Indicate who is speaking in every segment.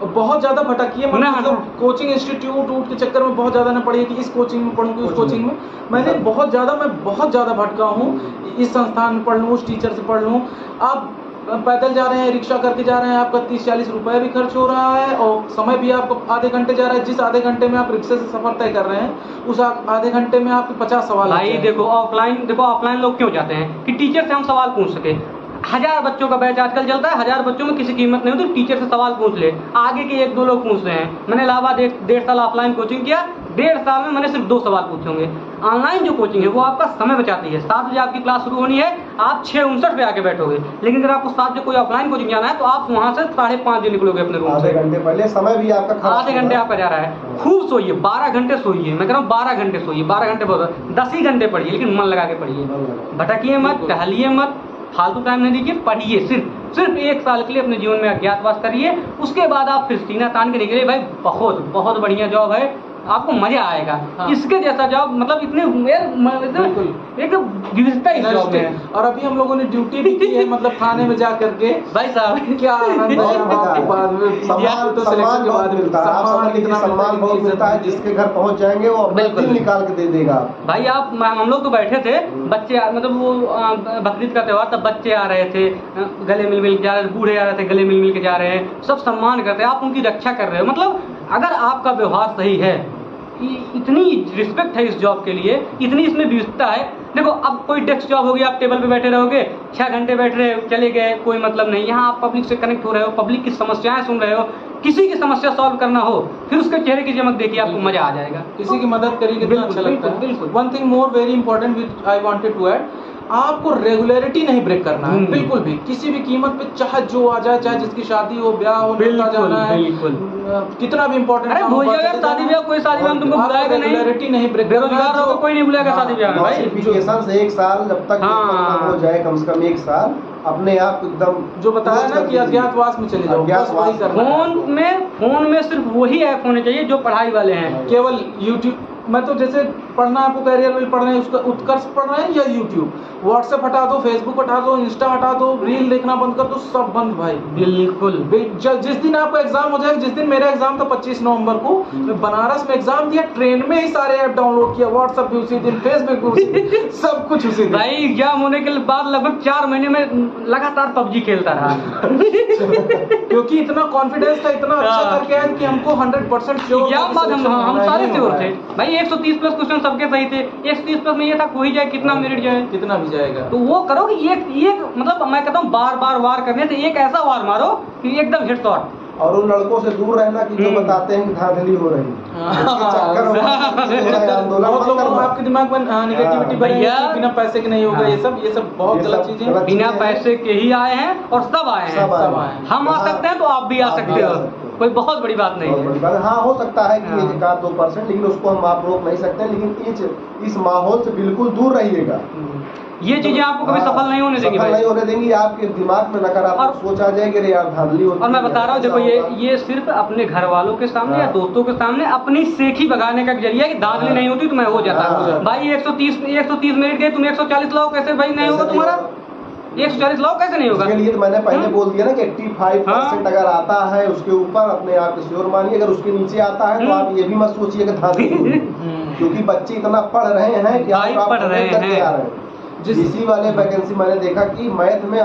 Speaker 1: बहुत ज्यादा भटकिए, मतलब कोचिंग इंस्टीट्यूट के चक्कर में बहुत ज्यादा न पड़िए कि इस कोचिंग में पढ़ूंगी उस कोचिंग में। मैं बहुत ज्यादा भटका हूँ, इस संस्थान में पढ़ लूँ, उस टीचर से पढ़ लूँ। आप पैदल जा रहे हैं, रिक्शा करके जा रहे हैं, आपका 30-40 रुपए भी खर्च हो रहा है और समय भी आपको आधे घंटे जा रहा है। जिस आधे घंटे में आप रिक्शे से सफर तय कर रहे हैं, उस आधे घंटे में आपके 50 सवाल।
Speaker 2: भाई देखो ऑफलाइन लोग क्यों जाते हैं कि टीचर से हम सवाल पूछ सके। 1000 बच्चों का बैच आजकल चलता है, 1000 बच्चों में किसी कीमत नहीं होती, टीचर से सवाल पूछ ले। आगे के 1-2 लोग पूछ रहे हैं। मैंने इलाहाबाद 1.5 साल ऑफलाइन कोचिंग किया, 1.5 साल में मैंने सिर्फ 2 सवाल पूछे होंगे। ऑनलाइन जो कोचिंग है वो आपका समय बचाती है। 7 बजे आपकी क्लास शुरू होनी है, आप 6:59 पे आके बैठोगे। लेकिन अगर आपको 7 बजे कोई ऑफलाइन कोचिंग जाना है तो आप वहाँ से 5:30 बजे निकलोगे अपने रूम से।
Speaker 3: आधे घंटे पहले समय भी आपका
Speaker 2: आधे घंटे आपका जा रहा है। खूब सोइए, 12 घंटे सोइए। मैं कह रहा हूँ 12 घंटे सोइए, 12 घंटे बहुत, 10 ही घंटे पढ़िए, लेकिन मन लगा के पढ़िए। भटकिए मत, टहलिए मत, फालतू टाइम नहीं दीजिए, पढ़िए। सिर्फ 1 साल के लिए अपने जीवन में अज्ञातवास करिए, उसके बाद आप फिर सीना तान के निकलिए। भाई बहुत बढ़िया जॉब है, आपको मजा आएगा। हाँ। इसके जैसा जॉब मतलब इतने एक विविधता इस जॉब में है।
Speaker 1: और अभी हम लोगों ने ड्यूटी भी की है, मतलब थाने में जा करके।
Speaker 2: भाई साहब
Speaker 1: क्या आनंद है, सम्मान
Speaker 3: तो सिलेक्शन के बाद मिलता है। सम्मान बहुत मिलता है, जिसके घर पहुंच जाएंगे वो अपना दिल निकाल के दे देगा।
Speaker 2: भाई हम लोग तो बैठे थे, बच्चे मतलब वो बकरीद का त्योहार, तब बच्चे आ रहे थे, गले मिल के जा रहे थे, बूढ़े आ रहे थे, गले मिल के जा रहे हैं, सब सम्मान करते हैं, आप उनकी रक्षा कर रहे हो। मतलब अगर आपका व्यवहार सही है, इतनी रिस्पेक्ट है इस जॉब के लिए, इतनी इसमें विविधता है। देखो अब कोई डेस्क जॉब होगी, आप टेबल पे बैठे रहोगे, 6 घंटे बैठ रहे हो, चले गए, कोई मतलब नहीं। यहाँ आप पब्लिक से कनेक्ट हो रहे हो, पब्लिक की समस्याएं सुन रहे हो, किसी की समस्या सॉल्व करना हो, फिर उसके चेहरे की चमक देखिए, आपको मजा आ जाएगा।
Speaker 1: किसी की मदद करिए, कितना अच्छा लगता है।
Speaker 2: बिल्कुल।
Speaker 1: One thing more very important which I wanted to add, आपको रेगुलरिटी नहीं ब्रेक करना है बिल्कुल भी, किसी भी कीमत पे, चाहे जो आ जाए, चाहे जिसकी शादी हो, ब्याह हो, निकला जाना है, कितना भी इम्पोर्टेंट
Speaker 2: शादी ब्याह, कोई शादी में तुमको बुलाएगा नहीं,
Speaker 1: रेगुलरिटी नहीं ब्रेक,
Speaker 2: बेरोजगार हो कोई नहीं बुलाएगा शादी ब्याह में।
Speaker 3: नोटिफिकेशन से 1 साल जब तक हो जाए, कम से कम 1 साल अपने आप एकदम
Speaker 1: जो बताया ना कि अज्ञातवास में चले जाओ,
Speaker 2: फोन में सिर्फ वही ऐप होने चाहिए जो पढ़ाई वाले हैं।
Speaker 1: केवल यूट्यूब, मैं तो जैसे पढ़ना, आपको कैरियर में पढ़ रहे हैं, उसका उत्कर्ष पढ़ रहे हैं, या यूट्यूब, व्हाट्सएप हटा दो, फेसबुक हटा दो, इंस्टा हटा दो, रील देखना बंद कर दो, सब बंद भाई।
Speaker 2: बिल्कुल।
Speaker 1: जिस दिन आपका एग्जाम हो जाएगा, जिस दिन मेरा एग्जाम था 25 नवंबर को, मैं बनारस में एग्जाम दिया, ट्रेन में ही सारे ऐप डाउनलोड किया, व्हाट्सएप भी उसी दिन, फेसबुक भी उसी दिन, सब कुछ उसी दिन।
Speaker 2: भाई एग्जाम होने के बाद लगभग 4 महीने में लगातार पबजी खेलता रहा
Speaker 1: क्योंकि इतना कॉन्फिडेंस था, इतना अच्छा करके आया कि हमको 100% श्योर,
Speaker 2: हम सारे श्योर थे भाई। 130+ क्वेश्चन सबके सही थे, 130+ में ये था कोई जाए, कितना मेरिट जाए,
Speaker 1: कितना भी जाएगा।
Speaker 2: तो वो करो कि ये मतलब मैं कहता हूँ बार वार करने से एक ऐसा वार मारो कि एकदम हिट शॉट।
Speaker 3: और उन लड़कों से दूर रहना कि जो बताते हैं कि धांधली हो रही है।
Speaker 1: आपके दिमाग में निगेटिविटी बिना पैसे के नहीं होगा, ये सब बहुत गलत चीजें।
Speaker 2: बिना पैसे के ही आए हैं और सब आए हैं, हम आ सकते हैं तो आप भी आ सकते हो, कोई बहुत बड़ी बात नहीं है।
Speaker 3: हाँ, हो सकता है कि 1-2%, लेकिन उसको हम आप रोक नहीं सकते। लेकिन इस माहौल से बिल्कुल दूर रहिएगा।
Speaker 2: ये चीजें आपको कभी सफल नहीं होने देंगी भाई,
Speaker 3: नहीं होने देंगी। आपके दिमाग में नकारात्मक सोच आ जाएगी, अरे यार धांधली होती है।
Speaker 2: और मैं बता रहा हूँ, देखो ये सिर्फ अपने घर वालों के सामने या दोस्तों के सामने अपनी सेखी भगाने का जरिया कि धांधली नहीं होती तो मैं हो जाता। भाई 130 मिनट गए, तुम 140 लाओ, कैसे भाई नहीं होगा तुम्हारा? 140 लाओ कैसे नहीं होगा?
Speaker 3: इसके लिए तो मैंने पहले बोल दिया ना कि 85% अगर आता है उसके ऊपर अपने आप को श्योर मानिए। अगर उसके नीचे आता है तो आप ये भी मत सोचिए कि धांधली, क्योंकि बच्चे इतना पढ़ रहे हैं कि आप
Speaker 2: पढ़ रहे हैं।
Speaker 3: जीसी वाले वैकेंसी मैंने देखा कि मैथ में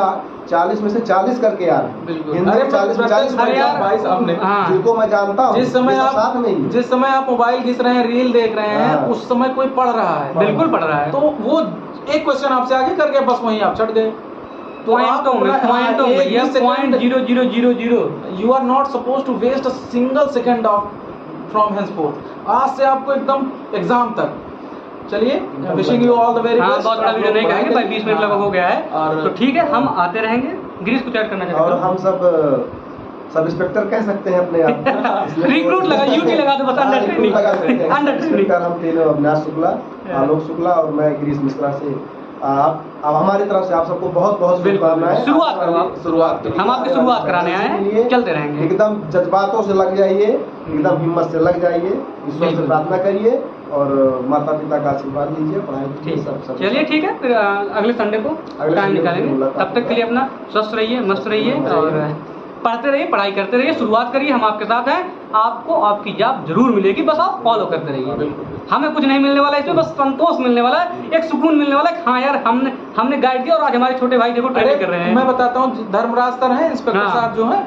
Speaker 3: 40 में से 40 करके आ रहे हैं, हिंदी में 40 में 40
Speaker 1: भाई साहब ने,
Speaker 3: जिनको मैं जानता हूँ। जिस समय
Speaker 1: आप मोबाइल घिस रहे हैं, रील देख रहे हैं, उस समय कोई पढ़ रहा है,
Speaker 2: बिल्कुल पढ़ रहा है,
Speaker 1: तो वो एक क्वेश्चन आपसे आगे करके बस वहीं आप चढ़ गए। You are not supposed to waste a single second from henceforth। आज से आपको एकदम एग्जाम तक। चलिए, wishing you all the very best.
Speaker 2: बहुत बड़ा वीडियो नहीं करेंगे भाई, 20 मिनट लगभग हो गया है, तो ठीक है, हम आते रहेंगे। गिरीश कुछ ऐड करना चाहते हैं?
Speaker 3: और हम सब इंस्पेक्टर कह सकते हैं अपने आप।
Speaker 2: रिक्रूट लगा, यूटी लगा दो बस, अंडर ट्रेनिंग।
Speaker 3: हम तीनों, अविनाश शुक्ला, आलोक शुक्ला और मैं गिरीश मिश्रा से अब हमारी तरफ से आप सबको बहुत बहुत शुभकामनाएं।
Speaker 2: शुरुआत करो आप, हम आपकी शुरुआत कराने आए हैं, चलते रहेंगे।
Speaker 3: एकदम जज्बातों से लग जाइए, एकदम हिम्मत से लग जाइए, ईश्वर से प्रार्थना करिए और माता पिता का आशीर्वाद लीजिए, पढ़ाई सब।
Speaker 2: चलिए ठीक है, फिर अगले संडे को टाइम निकालेंगे। तब तक के लिए अपना स्वस्थ रहिए, मस्त रहिए और पढ़ते रहिए, पढ़ाई करते रहिए, शुरुआत करिए, हम आपके साथ हैं। आपको आपकी जॉब जरूर मिलेगी, बस आप फॉलो करते रहिए। हमें कुछ नहीं मिलने वाला है इसमें, बस संतोष मिलने वाला है, एक सुकून मिलने वाला है। हाँ यार, हमने गाइड दिया और आज हमारे छोटे भाई देखो ट्रेनिंग कर रहे हैं।
Speaker 1: मैं बताता हूँ, धर्मराज सर हैं, इंस्पेक्टर साहब जो हैं,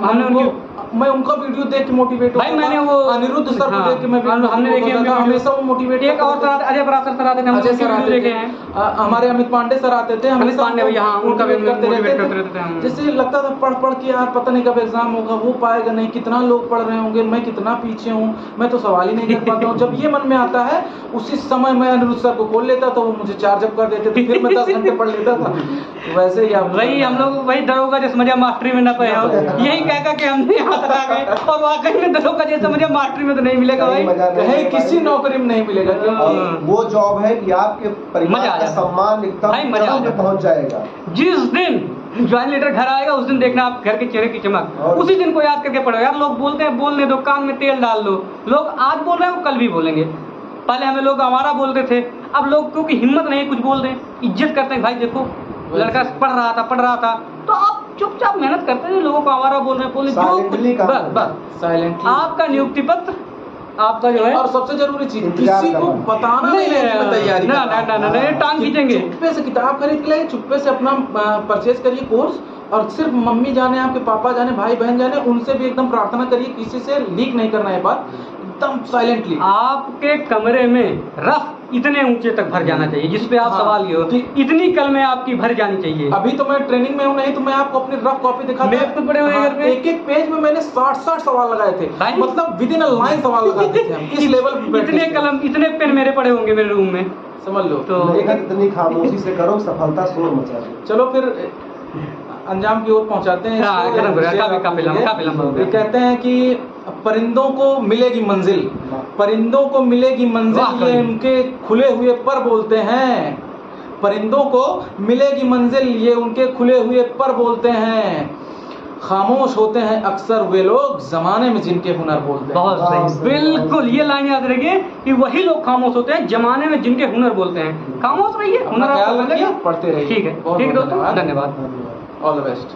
Speaker 1: मैं उनका वीडियो देख के मोटिवेट
Speaker 2: भाई, मैंने वो
Speaker 1: अनिरुद्ध सर को देख के मैं
Speaker 2: हमने देखे,
Speaker 1: हमेशा वो मोटिवेट।
Speaker 2: एक और सर अजय बरासर सर आते थे, हम उनके वीडियो देखे हैं।
Speaker 1: हमारे अमित पांडे सर आते थे,
Speaker 2: अमित पांडे भैया, हाँ, उनका भी मोटिवेट करते रहते थे हम।
Speaker 1: जैसे लगता था पढ़ पढ़ के यार पता नहीं कब एग्जाम होगा, हो पाएगा नहीं, कितना लोग पढ़ रहे होंगे, मैं कितना पीछे हूँ, मैं तो सवाल ही नहीं कर पाता हूँ। जब ये मन में आता है, उसी समय मैं अनिरुद्ध सर को खोल लेता था, वो मुझे चार्ज अप कर देते थे, फिर मैं 10 घंटे पढ़ लेता था। वैसे ही
Speaker 2: वही हम लोग वही दरोगा जैसे मजा मास्टरी में न पाए हो, यही कह के हमने यहाँ तक आ गए। और वाकई में दरोगा जैसा मजा मास्टरी में तो नहीं मिलेगा भाई,
Speaker 1: कहीं किसी नौकरी में नहीं मिलेगा, क्योंकि
Speaker 3: वो जॉब है कि आपके परिवार का सम्मान एकदम चरम पे पहुंच जाएगा।
Speaker 2: जिस दिन ज्वाइन लेटर घर आएगा, उस दिन देखना आप घर के चेहरे की चमक, उसी दिन को याद करके पढ़ो। यार लोग बोलते हैं बोलने दो, कान में तेल डाल दो। लोग आज बोल रहे हैं, वो कल भी बोलेंगे। पहले हमें लोग हमारा बोलते थे, अब लोग क्योंकि हिम्मत नहीं कुछ बोल रहे, इज्जत करते हैं। भाई देखो लड़का पढ़ रहा था, तो आप चुपचाप मेहनत करते हैं। लोगों को हमारा बोल रहे हैं, बस साइलेंटली आपका नियुक्ति पत्र आपका जो है।
Speaker 1: और सबसे जरूरी चीज, किसी को बताना नहीं है कि मैं तैयारी
Speaker 2: ना टांग खींचेंगे।
Speaker 1: चुप्पे से किताब खरीद के लाइए, चुप्पे से अपना परचेज करिए कोर्स, और सिर्फ मम्मी जाने, आपके पापा जाने, भाई बहन जाने, उनसे भी एकदम प्रार्थना करिए, किसी से लीक नहीं करना है बात, एकदम साइलेंटली।
Speaker 2: आपके कमरे में रफ इतने ऊंचे तक भर जाना चाहिए, जिसपे आप सवाल ये हो, इतनी कलमें आपकी भर जानी चाहिए।
Speaker 1: अभी तो मैं ट्रेनिंग में हूँ, नहीं तो मैं आपको अपनी रफ कॉपी दिखाता।
Speaker 2: मेरे तो पड़े हुए घर पे,
Speaker 1: एक पेज में मैंने 60 सवाल लगाए थे, मतलब विदिन अ लाइन सवाल लगाते थे हम, इस लेवल पे।
Speaker 2: इतने पेन मेरे पड़े होंगे मेरे रूम में,
Speaker 1: समझ लो।
Speaker 3: तो इतनी खामोशी से करो, सफलता शोर मचा दो।
Speaker 1: चलो फिर अंजाम की ओर पहुंचाते हैं। कहते हैं कि परिंदों को मिलेगी मंजिल, परिंदों को मिलेगी मंजिल, ये उनके खुले हुए पर बोलते हैं। परिंदों को मिलेगी मंजिल, ये उनके खुले हुए पर बोलते हैं। खामोश होते हैं अक्सर वे लोग, जमाने में जिनके हुनर बोलते हैं।
Speaker 2: बहुत सही, बिल्कुल ये लाइन याद रखिए कि वही लोग खामोश होते हैं जमाने में जिनके हुनर बोलते हैं। खामोश रहिए, हुनर
Speaker 1: ख्याल रखिए, पढ़ते रहिए।
Speaker 2: ठीक है दोस्तों, धन्यवाद,
Speaker 1: ऑल द बेस्ट।